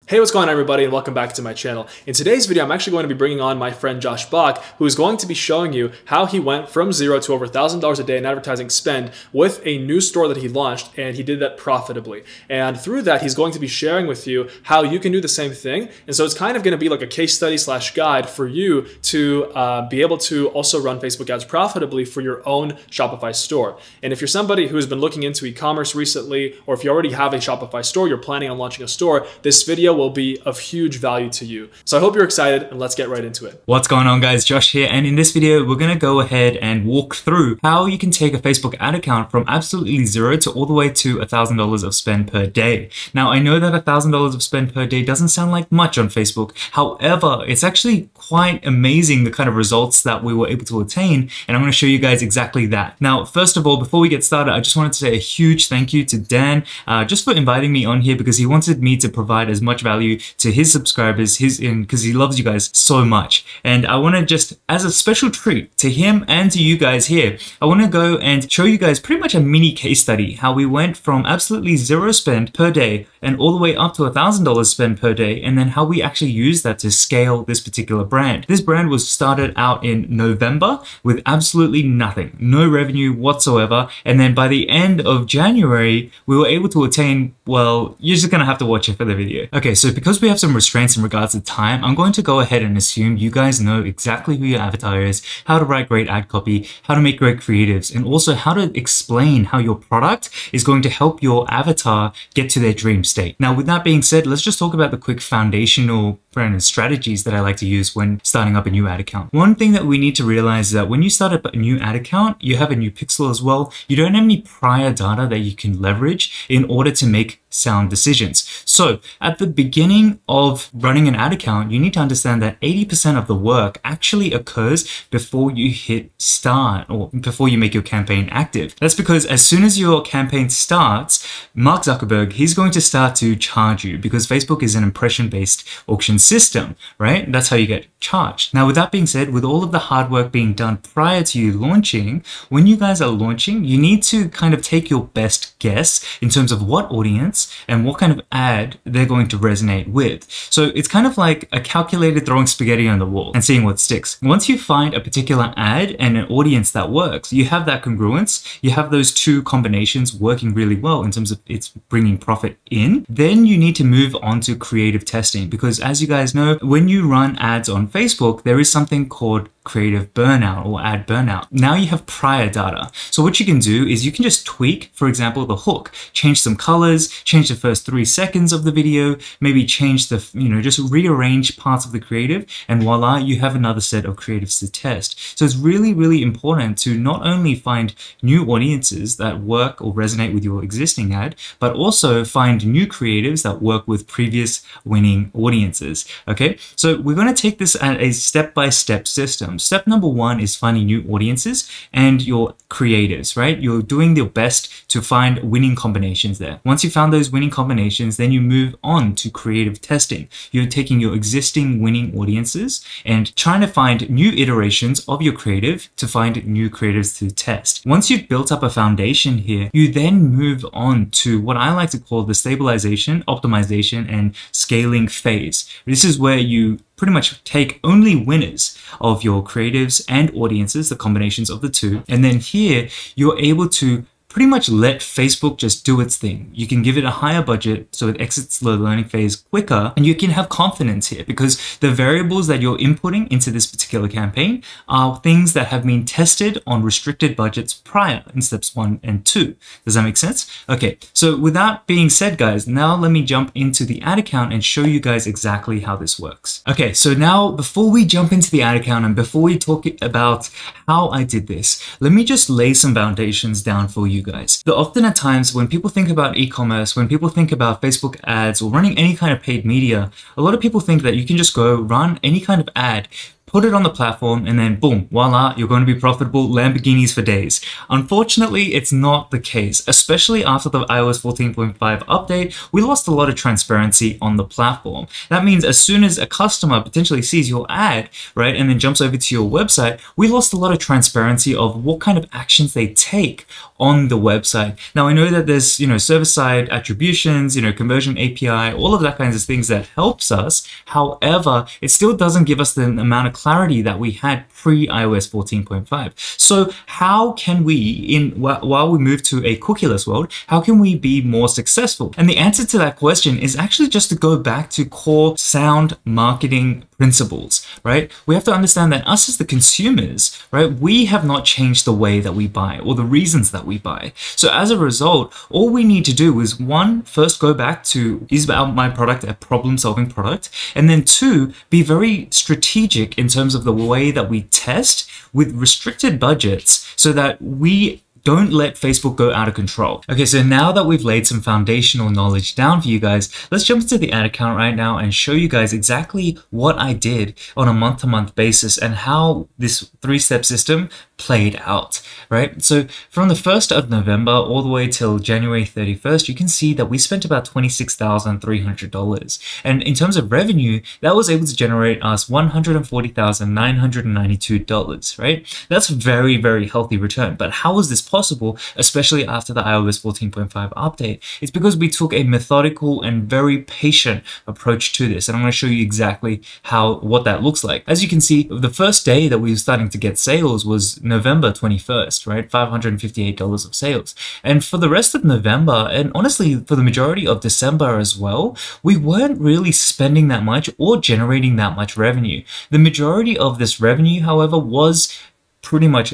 Hey, what's going on everybody, and welcome back to my channel. In today's video, I'm actually going to be bringing on my friend Josh Bach, who is going to be showing you how he went from zero to over $1,000 a day in advertising spend with a new store that he launched, and he did that profitably. And through that, he's going to be sharing with you how you can do the same thing. And so it's kind of going to be like a case study / guide for you to be able to also run Facebook ads profitably for your own Shopify store. And if you're somebody who has been looking into e-commerce recently, or if you already have a Shopify store, you're planning on launching a store, this video will be of huge value to you. So I hope you're excited, and let's get right into it. What's going on, guys? Josh here, and in this video we're going to go ahead and walk through how you can take a Facebook ad account from absolutely zero to all the way to $1,000 of spend per day. Now, I know that $1,000 of spend per day doesn't sound like much on Facebook. However, it's actually quite amazing the kind of results that we were able to attain, and I'm going to show you guys exactly that. Now, first of all, before we get started, I just wanted to say a huge thank you to Dan just for inviting me on here, because he wanted me to provide as much value to his subscribers, because he loves you guys so much. And I want to just, as a special treat to him and to you guys here, I want to go and show you guys pretty much a mini case study, how we went from absolutely zero spend per day and all the way up to $1,000 spend per day, and then how we actually use that to scale this particular brand. This brand was started out in November with absolutely nothing, no revenue whatsoever, and then by the end of January, we were able to attain, well, you're just gonna have to watch it for the video. Okay, so because we have some restraints in regards to time, I'm going to go ahead and assume you guys know exactly who your avatar is, how to write great ad copy, how to make great creatives, and also how to explain how your product is going to help your avatar get to their dream state. Now, with that being said, let's just talk about the quick foundational brand strategies that I like to use when starting up a new ad account. One thing that we need to realize is that when you start up a new ad account, you have a new pixel as well. You don't have any prior data that you can leverage in order to make sound decisions. So at the beginning of running an ad account, you need to understand that 80% of the work actually occurs before you hit start, or before you make your campaign active. That's because as soon as your campaign starts, Mark Zuckerberg, he's going to start to charge you, because Facebook is an impression-based auction system, right? That's how you get charged. Now, with that being said, with all of the hard work being done prior to you launching, when you guys are launching, you need to kind of take your best guess in terms of what audience and what kind of ad they're going to resonate with. So it's kind of like a calculator throwing spaghetti on the wall and seeing what sticks. Once you find a particular ad and an audience that works, you have that congruence, you have those two combinations working really well in terms of it's bringing profit in, then you need to move on to creative testing, because as you guys know, when you run ads on Facebook, there is something called creative burnout or ad burnout. Now you have prior data. So what you can do is you can just tweak, for example, the hook, change some colors, change the first 3 seconds of the video, maybe change the, just rearrange parts of the creative, and voila, you have another set of creatives to test. So it's really, really important to not only find new audiences that work or resonate with your existing ad, but also find new creatives that work with previous winning audiences. Okay, so we're going to take this at a step-by-step system. Step number 1 is finding new audiences and your creatives, right? You're doing your best to find winning combinations there. Once you found those winning combinations, then you move on to creative testing. You're taking your existing winning audiences and trying to find new iterations of your creative to find new creatives to test. Once you've built up a foundation here, you then move on to what I like to call the stabilization, optimization, and scaling phase. This is where you pretty much take only winners of your creatives and audiences, the combinations of the two. And then here, you're able to pretty much let Facebook just do its thing. You can give it a higher budget so it exits the learning phase quicker, and you can have confidence here because the variables that you're inputting into this particular campaign are things that have been tested on restricted budgets prior in steps 1 and 2. Does that make sense? Okay, so with that being said, guys, now let me jump into the ad account and show you guys exactly how this works. Okay, so now before we jump into the ad account and before we talk about how I did this, let me just lay some foundations down for you guys. Often at times when people think about e-commerce, when people think about Facebook ads or running any kind of paid media, a lot of people think that you can just go run any kind of ad, put it on the platform, and then boom, voila, you're going to be profitable, Lamborghinis for days. Unfortunately, it's not the case. Especially after the iOS 14.5 update, we lost a lot of transparency on the platform. That means as soon as a customer potentially sees your ad, right, and then jumps over to your website, we lost a lot of transparency of what kind of actions they take on the website. Now I know that there's, server-side attributions, conversion API, all of that kinds of things that helps us. However, it still doesn't give us the amount of clarity that we had pre-iOS 14.5. So how can we, while we move to a cookieless world, how can we be more successful? And the answer to that question is actually just to go back to core sound marketing principles, right? We have to understand that us as the consumers, right, we have not changed the way that we buy or the reasons that we buy. So as a result, all we need to do is one, first go back to, is my product a problem-solving product? And then two, be very strategic in terms of the way that we test with restricted budgets so that we don't let Facebook go out of control. Okay, so now that we've laid some foundational knowledge down for you guys, let's jump into the ad account right now and show you guys exactly what I did on a month-to-month basis and how this three-step system played out, right? So from the 1st of November all the way till January 31st, you can see that we spent about $26,300. And in terms of revenue, that was able to generate us $140,992, right? That's a very, very healthy return. But how was this possible, especially after the iOS 14.5 update? It's because we took a methodical and very patient approach to this. And I'm going to show you exactly what that looks like. As you can see, the first day that we were starting to get sales was November 21st, right? $558 of sales. And for the rest of November, and honestly, for the majority of December as well, we weren't really spending that much or generating that much revenue. The majority of this revenue, however, was pretty much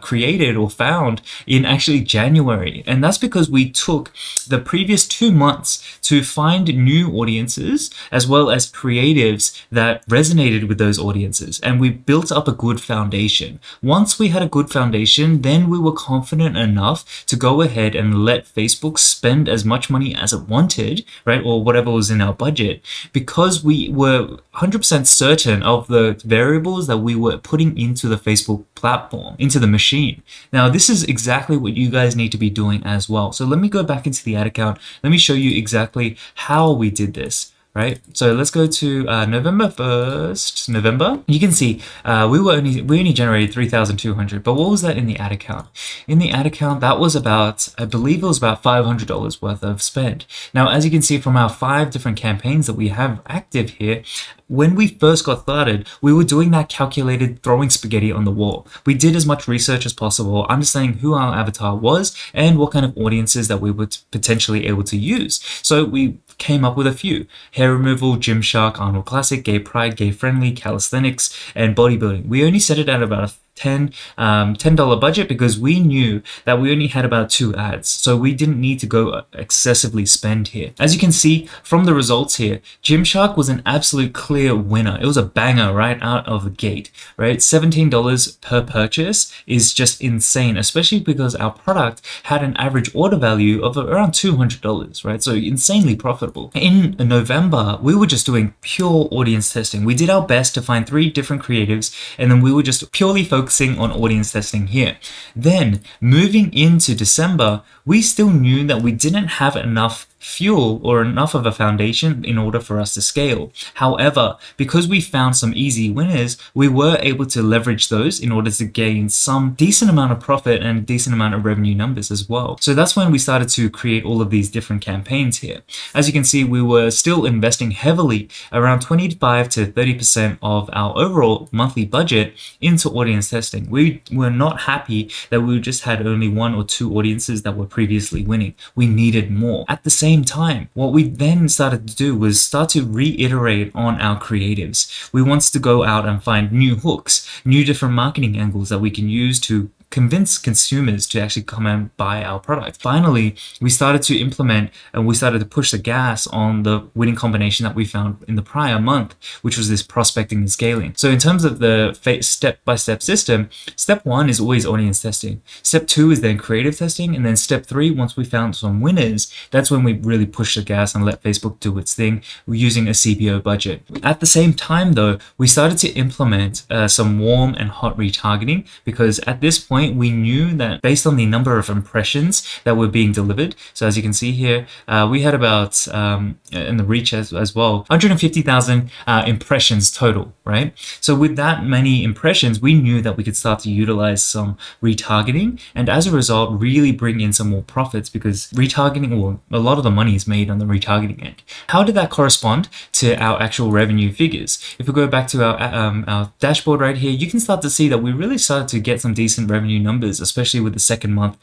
created or found in actually January. And that's because we took the previous 2 months to find new audiences as well as creatives that resonated with those audiences. And we built up a good foundation. Once we had a good foundation, then we were confident enough to go ahead and let Facebook spend as much money as it wanted, right? Or whatever was in our budget, because we were 100% certain of the variables that we were putting into the Facebook platform, into the machine. Now, this is exactly what you guys need to be doing as well. So let me go back into the ad account. Let me show you exactly how we did this. Right, so let's go to November 1st. You can see we only generated 3,200. But what was that in the ad account? In the ad account, that was about, I believe it was about $500 worth of spend. Now, as you can see from our 5 different campaigns that we have active here, when we first got started, we were doing that calculated throwing spaghetti on the wall. We did as much research as possible, understanding who our avatar was and what kind of audiences that we were potentially able to use. So we came up with a few: hair removal, Gymshark, Arnold Classic, gay pride, gay friendly, calisthenics, and bodybuilding. We only set it at about a $10 budget because we knew that we only had about 2 ads, so we didn't need to go excessively spend here. As you can see from the results here, Gymshark was an absolute clear winner. It was a banger right out of the gate, right? $17 per purchase is just insane, especially because our product had an average order value of around $200, right? So insanely profitable. In November, we were just doing pure audience testing. We did our best to find 3 different creatives, and then we were just purely focusing on audience testing here. Then moving into December, we still knew that we didn't have enough fuel or enough of a foundation in order for us to scale. However, because we found some easy winners, we were able to leverage those in order to gain some decent amount of profit and decent amount of revenue numbers as well. So that's when we started to create all of these different campaigns here. As you can see, we were still investing heavily, around 25 to 30% of our overall monthly budget into audience testing. We were not happy that we just had only 1 or 2 audiences that were previously winning. We needed more. At the same time, what we then started to do was start to reiterate on our creatives. We wanted to go out and find new hooks, new different marketing angles that we can use to convince consumers to actually come and buy our product. Finally, we started to implement and we started to push the gas on the winning combination that we found in the prior month, which was this prospecting and scaling. So in terms of the step-by-step system, step 1 is always audience testing. Step 2 is then creative testing. And then step 3, once we found some winners, that's when we really push the gas and let Facebook do its thing. We're using a CPO budget. At the same time though, we started to implement some warm and hot retargeting, because at this point, point, we knew that based on the number of impressions that were being delivered. So as you can see here, we had about, in the reach as well, 150,000 impressions total, right? So with that many impressions, we knew that we could start to utilize some retargeting, and as a result, really bring in some more profits, because retargeting, well, a lot of the money is made on the retargeting end. How did that correspond to our actual revenue figures? If we go back to our dashboard right here, you can start to see that we really started to get some decent revenue numbers, especially with the second month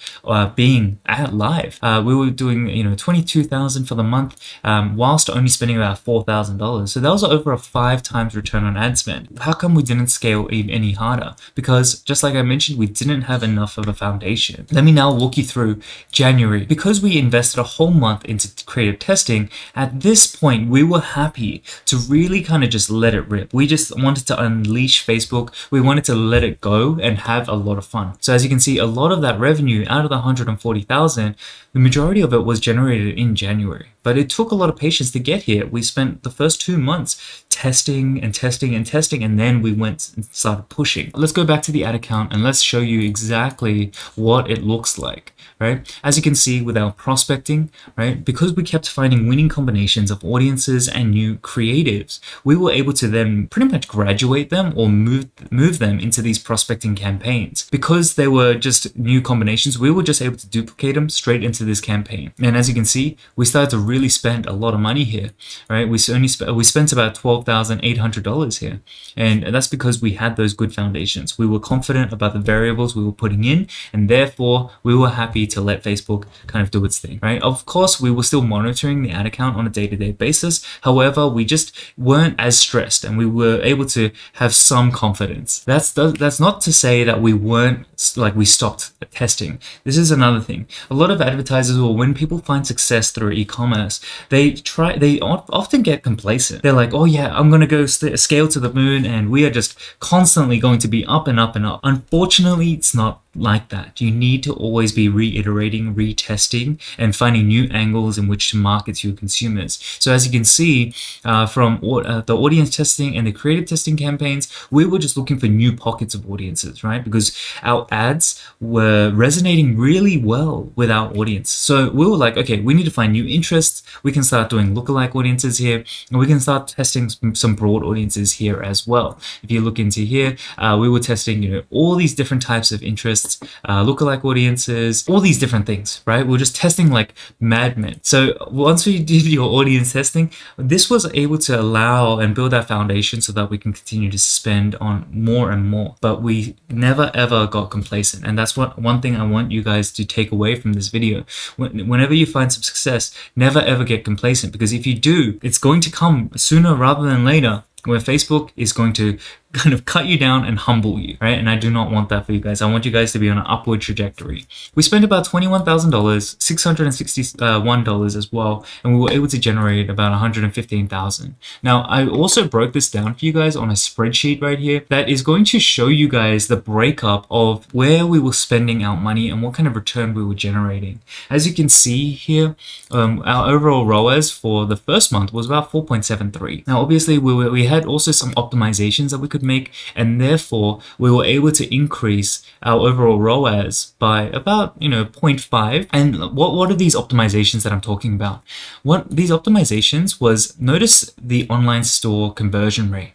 being live. We were doing 22,000 for the month, whilst only spending about $4,000. So that was over a 5 times return on ad spend. How come we didn't scale any harder? Because just like I mentioned, we didn't have enough of a foundation. Let me now walk you through January. Because we invested a whole month into creative testing, at this point we were happy to really kind of just let it rip. We just wanted to unleash Facebook. We wanted to let it go and have a lot of fun. So as you can see, a lot of that revenue out of the 140,000, the majority of it was generated in January. But it took a lot of patience to get here. We spent the first 2 months testing and testing and testing, and then we went and started pushing. Let's go back to the ad account and let's show you exactly what it looks like, right? As you can see with our prospecting, right, because we kept finding winning combinations of audiences and new creatives, we were able to then pretty much graduate them or move them into these prospecting campaigns. Because they were just new combinations, we were just able to duplicate them straight into this campaign. And as you can see, we started to really spend a lot of money here, right? We spent about $12,800 here, and that's because we had those good foundations. We were confident about the variables we were putting in, and therefore we were happy to let Facebook kind of do its thing, right? Of course, we were still monitoring the ad account on a day-to-day basis. However, we just weren't as stressed, and we were able to have some confidence. That's not to say that we weren't, like, we stopped testing. This is another thing. A lot of advertisers, or when people find success through e-commerce, they often get complacent. They're like, oh yeah, I'm gonna go scale to the moon, and we are just constantly going to be up and up and up. Unfortunately, it's not like that. You need to always be reiterating, retesting, and finding new angles in which to market to your consumers. So as you can see from the audience testing and the creative testing campaigns, we were just looking for new pockets of audiences, right? Because our ads were resonating really well with our audience. So we were like, okay, we need to find new interests. We can start doing lookalike audiences here, and we can start testing some broad audiences here as well. If you look into here, we were testing, all these different types of interests, lookalike audiences, all these different things, right? We're just testing like madmen. So once we did your audience testing, this was able to allow and build that foundation so that we can continue to spend on more and more. But we never ever got complacent, and that's one thing I want you guys to take away from this video. Whenever you find some success, never ever get complacent, because if you do, it's going to come sooner rather than later, where Facebook is going to kind of cut you down and humble you, right? And I do not want that for you guys. I want you guys to be on an upward trajectory. We spent about $21,000, $661 as well, and we were able to generate about $115,000. Now, I also broke this down for you guys on a spreadsheet right here that is going to show you guys the breakup of where we were spending our money and what kind of return we were generating. As you can see here, our overall ROAS for the first month was about 4.73. Now, obviously, we had also some optimizations that we could make, and therefore we were able to increase our overall ROAS by about 0.5. And what are these optimizations that I'm talking about? What these optimizations was, notice the online store conversion rate.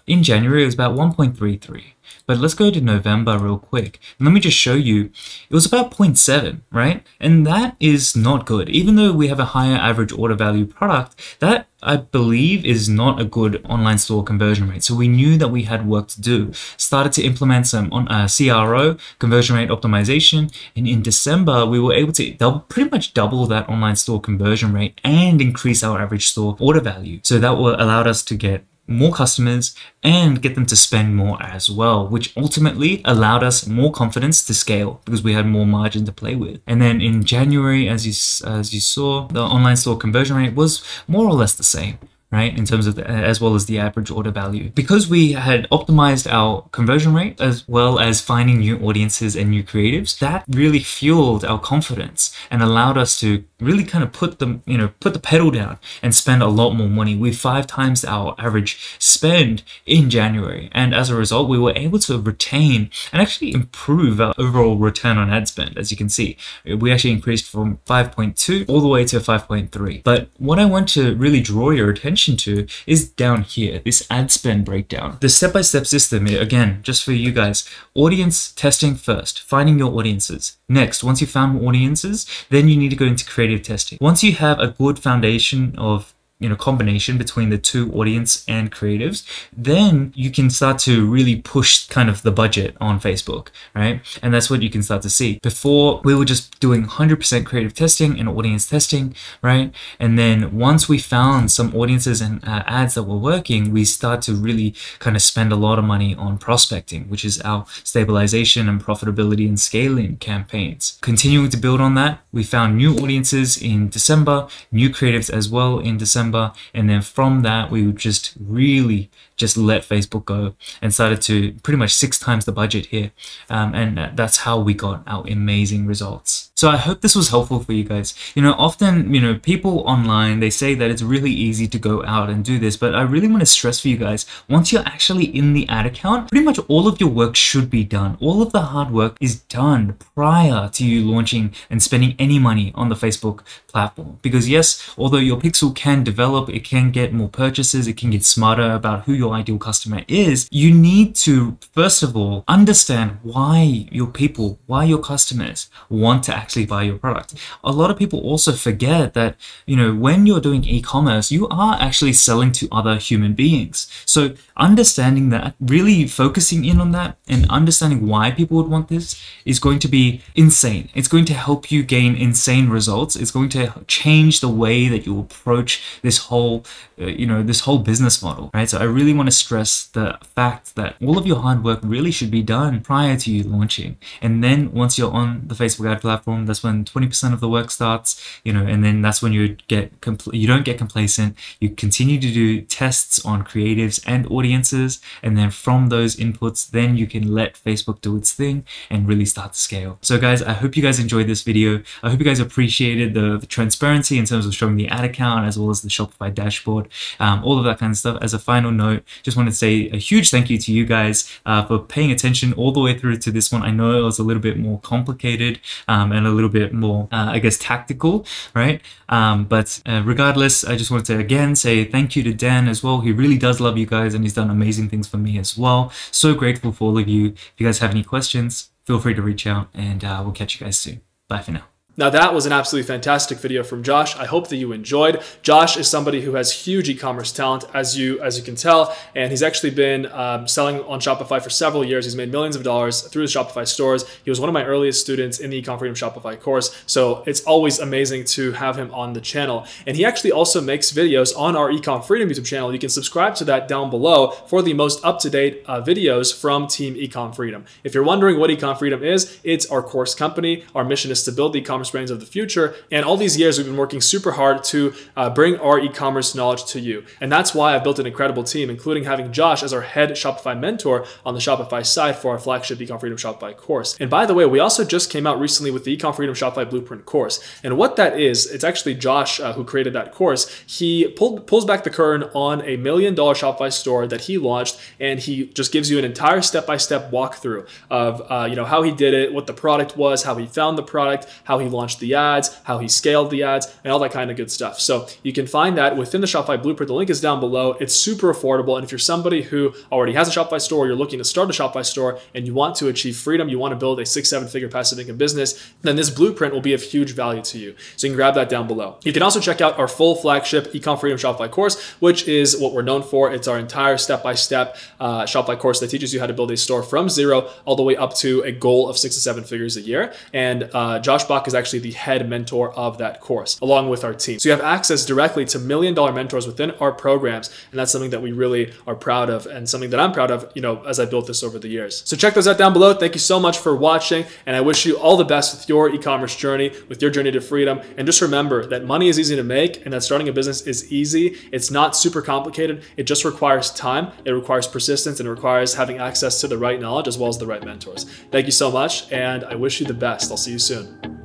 In January it was about 1.33. But let's go to November real quick. And let me just show you, it was about 0.7, right? And that is not good. Even though we have a higher average order value product, that I believe is not a good online store conversion rate. So we knew that we had work to do. Started to implement some CRO, conversion rate optimization. And in December, we were able to pretty much double that online store conversion rate and increase our average store order value. So that allowed us to get more customers and get them to spend more as well, which ultimately allowed us more confidence to scale because we had more margin to play with. And then in January, as you saw, the online store conversion rate was more or less the same, right? In terms of as well as the average order value. Because we had optimized our conversion rate as well as finding new audiences and new creatives, that really fueled our confidence and allowed us to really kind of put the pedal down and spend a lot more money. We 5 times our average spend in January, and as a result we were able to retain and actually improve our overall return on ad spend. As you can see, we actually increased from 5.2 all the way to 5.3. But what I want to really draw your attention to is down here, this ad spend breakdown. The step-by-step system, again, just for you guys: audience testing first, finding your audiences. Next, once you found audiences, then you need to go into creative testing. Once you have a good foundation of combination between the two, audience and creatives, then you can start to really push kind of the budget on Facebook, right? And that's what you can start to see. Before, we were just doing 100% creative testing and audience testing, right? And then once we found some audiences and ads that were working, we start to really kind of spend a lot of money on prospecting, which is our stabilization and profitability and scaling campaigns. Continuing to build on that, we found new audiences in December, new creatives as well in December, and then from that we would just really let Facebook go and started to pretty much 6 times the budget here, and that's how we got our amazing results. So I hope this was helpful for you guys. Often people online, they say that it's really easy to go out and do this, but I really want to stress for you guys, once you're actually in the ad account, pretty much all of your work should be done. All of the hard work is done prior to you launching and spending any money on the Facebook platform. Because yes, although your pixel can develop, it can get more purchases, it can get smarter about who your ideal customer is, you need to first of all understand why your customers want to actually buy your product. A lot of people also forget that when you're doing e-commerce, you are actually selling to other human beings. So understanding that, really focusing in on that and understanding why people would want this is going to be insane. It's going to help you gain insane results. It's going to change the way that you approach this whole business model, right? So I really want to stress the fact that all of your hard work really should be done prior to you launching. And then once you're on the Facebook ad platform, that's when 20% of the work starts, and then that's when you don't get complacent. You continue to do tests on creatives and audiences, and then from those inputs, then you can let Facebook do its thing and really start to scale. So guys, I hope you guys enjoyed this video. I hope you guys appreciated the transparency in terms of showing the ad account as well as the Shopify dashboard, all of that kind of stuff. As a final note, just want to say a huge thank you to you guys for paying attention all the way through to this one. I know it was a little bit more complicated and a little bit more, I guess, tactical, right? But regardless, I just wanted to again say thank you to Dan as well. He really does love you guys and he's done amazing things for me as well. So grateful for all of you. If you guys have any questions, feel free to reach out, and we'll catch you guys soon. Bye for now. Now that was an absolutely fantastic video from Josh. I hope that you enjoyed. Josh is somebody who has huge e-commerce talent, as you can tell, and he's actually been selling on Shopify for several years. He's made millions of dollars through his Shopify stores. He was one of my earliest students in the Ecom Freedom Shopify course, so it's always amazing to have him on the channel. And he actually also makes videos on our Ecom Freedom YouTube channel. You can subscribe to that down below for the most up-to-date videos from Team Ecom Freedom. If you're wondering what Ecom Freedom is, it's our course company. Our mission is to build the e-commerce brands of the future, and all these years we've been working super hard to bring our e-commerce knowledge to you. And that's why I've built an incredible team, including having Josh as our head Shopify mentor on the Shopify side for our flagship Ecom Freedom Shopify course. And by the way, we also just came out recently with the Ecom Freedom Shopify Blueprint course. And what that is, it's actually Josh who created that course. He pulls back the curtain on a $1 million Shopify store that he launched, and he just gives you an entire step-by-step walkthrough of how he did it, what the product was, how he found the product, how he launched the ads, how he scaled the ads, and all that kind of good stuff. So you can find that within the Shopify Blueprint. The link is down below. It's super affordable. And if you're somebody who already has a Shopify store, you're looking to start a Shopify store, and you want to achieve freedom, you want to build a 6-7 figure passive income business, then this blueprint will be of huge value to you. So you can grab that down below. You can also check out our full flagship Ecom Freedom Shopify course, which is what we're known for. It's our entire step-by-step Shopify course that teaches you how to build a store from zero all the way up to a goal of 6 to 7 figures a year. And Josh Bach is actually the head mentor of that course, along with our team. So you have access directly to $1 million mentors within our programs, and that's something that we really are proud of, and something that I'm proud of, as I built this over the years. So check those out down below. Thank you so much for watching, and I wish you all the best with your e-commerce journey, with your journey to freedom. And just remember that money is easy to make, and that starting a business is easy. It's not super complicated. It just requires time, it requires persistence, and it requires having access to the right knowledge as well as the right mentors. Thank you so much, and I wish you the best. I'll see you soon.